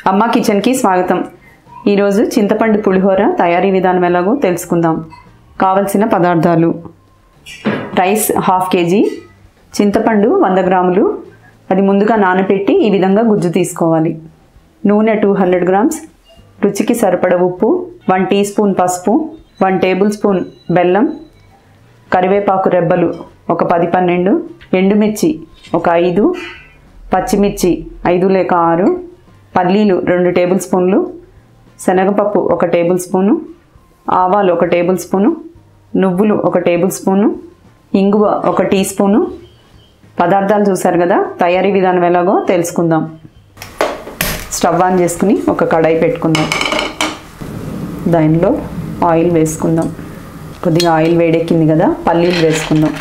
అమ్మ కిచెన్కి స్వాగతం. ఈరోజు చింతపండు పులిహోర తయారీ విధానం ఎలాగో తెలుసుకుందాం. కావలసిన పదార్థాలు: రైస్ 1/2 kg, చింతపండు 100 గ్రాములు, అది ముందుగా నానబెట్టి ఈ విధంగా గుజ్జు తీసుకోవాలి. నూనె 200 grams, రుచికి సరిపడ ఉప్పు, 1 టీ స్పూన్ పసుపు, 1 టేబుల్ స్పూన్ బెల్లం, కరివేపాకు రెబ్బలు ఒక 10-12, ఎండుమిర్చి ఒక 5, పచ్చిమిర్చి 5 లేక 6, పల్లీలు 2 టేబుల్ స్పూన్లు, శనగపప్పు 1 టేబుల్ స్పూను, ఆవాలు 1 టేబుల్ స్పూను, నువ్వులు 1 టేబుల్ స్పూను, ఇంగువ 1 టీ స్పూను. పదార్థాలు చూసారు కదా, తయారీ విధానం ఎలాగో తెలుసుకుందాం. స్టవ్ ఆన్ చేసుకుని ఒక కడాయి పెట్టుకుందాం. దానిలో ఆయిల్ వేసుకుందాం. కొద్దిగా ఆయిల్ వేడెక్కింది కదా, పల్లీలు వేసుకుందాం.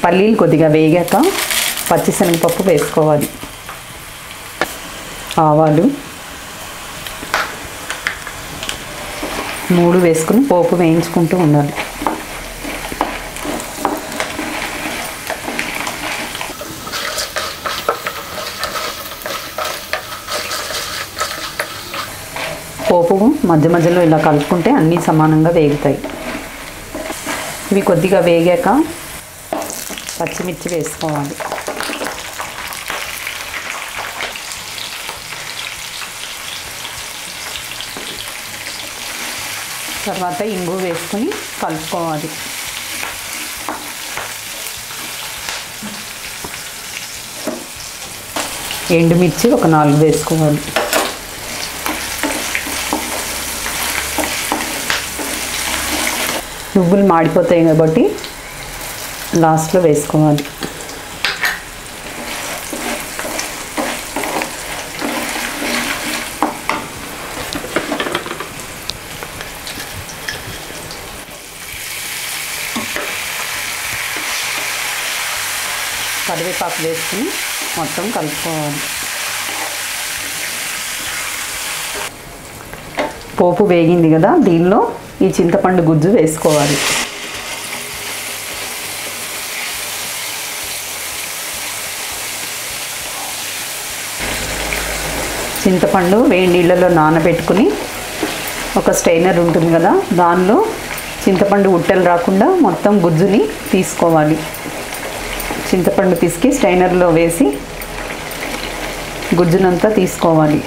పల్లీలు కొద్దిగా వేగాక పచ్చిశనగపప్పు వేసుకోవాలి. ఆవాలు 3 వేసుకుని పోపు వేయించుకుంటూ ఉండాలి. పోపు మధ్య మధ్యలో ఇలా కలుపుకుంటే అన్నీ సమానంగా వేగుతాయి. ఇవి కొద్దిగా వేగాక పచ్చిమిర్చి వేసుకోవాలి. తర్వాత ఇంగు వేసుకుని కలుపుకోవాలి. ఎండుమిర్చి ఒక 4 వేసుకోవాలి. నువ్వులు మాడిపోతాయి కాబట్టి లాస్ట్లో వేసుకోవాలి. కరివేపాకు వేసుకుని మొత్తం కలుపుకోవాలి. పోపు వేగింది కదా, దీనిలో ఈ చింతపండు గుజ్జు వేసుకోవాలి. చింతపండు వేడి నీళ్ళలో నానబెట్టుకుని ఒక స్ట్రైనర్ ఉంటుంది కదా, దానిలో చింతపండు ఉట్టెలు రాకుండా మొత్తం గుజ్జుని తీసుకోవాలి. చింతపండు పిసికి స్ట్రైనర్లో వేసి గుజ్జునంతా తీసుకోవాలి.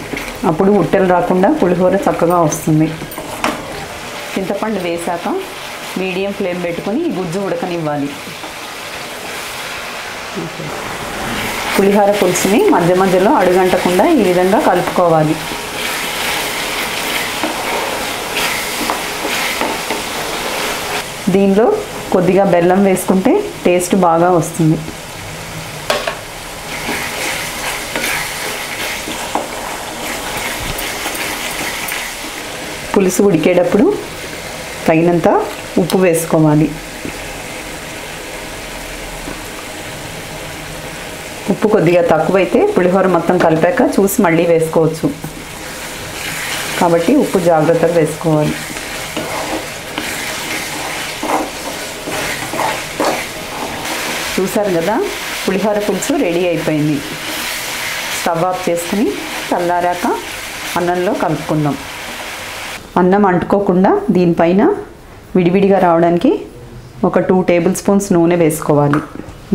అప్పుడు ఉట్టెలు రాకుండా పులిహోర చక్కగా వస్తుంది. చింతపండు వేసాక మీడియం ఫ్లేమ్ పెట్టుకొని ఈ గుజ్జు ఉడకనివ్వాలి. పులిహోర పులుసుని మధ్య మధ్యలో అడుగంటకుండా ఈ విధంగా కలుపుకోవాలి. దీనిలో కొద్దిగా బెల్లం వేసుకుంటే టేస్ట్ బాగా వస్తుంది. పులుసు ఉడికేటప్పుడు తగినంత ఉప్పు వేసుకోవాలి. ఉప్పు కొద్దిగా తక్కువైతే పులిహోర మొత్తం కలిపాక చూసి మళ్ళీ వేసుకోవచ్చు, కాబట్టి ఉప్పు జాగ్రత్తగా వేసుకోవాలి. చూసారు కదా, పులిహోర పులుసు రెడీ అయిపోయింది. స్టవ్ ఆఫ్ చేసుకుని చల్లారాక అన్నంలో కలుపుకుందాం. అన్నం అంటుకోకుండా దీనిపైన విడివిడిగా రావడానికి ఒక 2 టేబుల్ స్పూన్స్ నూనె వేసుకోవాలి.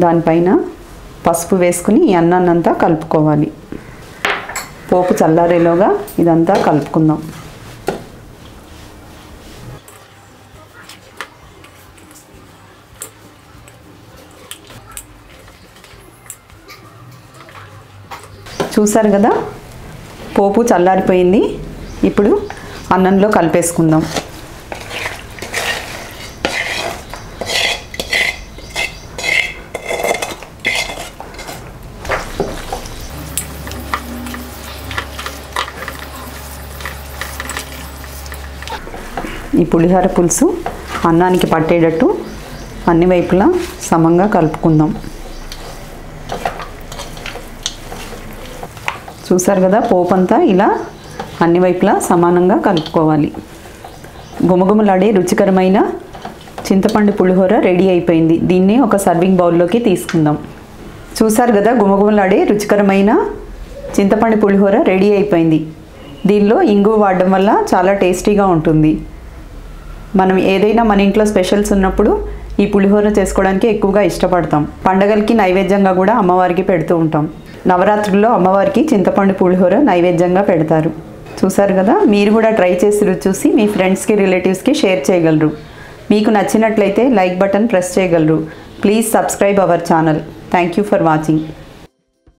దానిపైన పసుపు వేసుకుని ఈ అన్నాన్నంతా కలుపుకోవాలి. పోపు చల్లారేలోగా ఇదంతా కలుపుకుందాం. చూసారు కదా, పోపు చల్లారిపోయింది. ఇప్పుడు అన్నంలో కలిపేసుకుందాం. ఈ పులిహోర పులుసు అన్నానికి పట్టేటట్టు అన్ని వైపులా సమంగా కలుపుకుందాం. చూసారు కదా, పోపు అంతా ఇలా అన్ని వైపులా సమానంగా కలుపుకోవాలి. గుమగుమలాడే రుచికరమైన చింతపండు పులిహోర రెడీ అయిపోయింది. దీన్ని ఒక సర్వింగ్ బౌల్లోకి తీసుకుందాం. చూసారు కదా, గుమగుమలాడే రుచికరమైన చింతపండు పులిహోర రెడీ అయిపోయింది. దీనిలో ఇంగువ వాడడం వల్ల చాలా టేస్టీగా ఉంటుంది. మనం ఏదైనా మన ఇంట్లో స్పెషల్స్ ఉన్నప్పుడు ఈ పులిహోర చేసుకోవడానికి ఎక్కువగా ఇష్టపడతాం. పండగలకి నైవేద్యంగా కూడా అమ్మవారికి పెడుతూ ఉంటాం. నవరాత్రుల్లో అమ్మవారికి చింతపండు పులిహోర నైవేద్యంగా పెడతారు. చూసారు కదా, మీరు కూడా ట్రై చేసి రుచి చూసి మీ ఫ్రెండ్స్కి రిలేటివ్స్కి షేర్ చేయగలరు. మీకు నచ్చినట్లయితే లైక్ బటన్ ప్రెస్ చేయగలరు. Please subscribe our channel. Thank you for watching.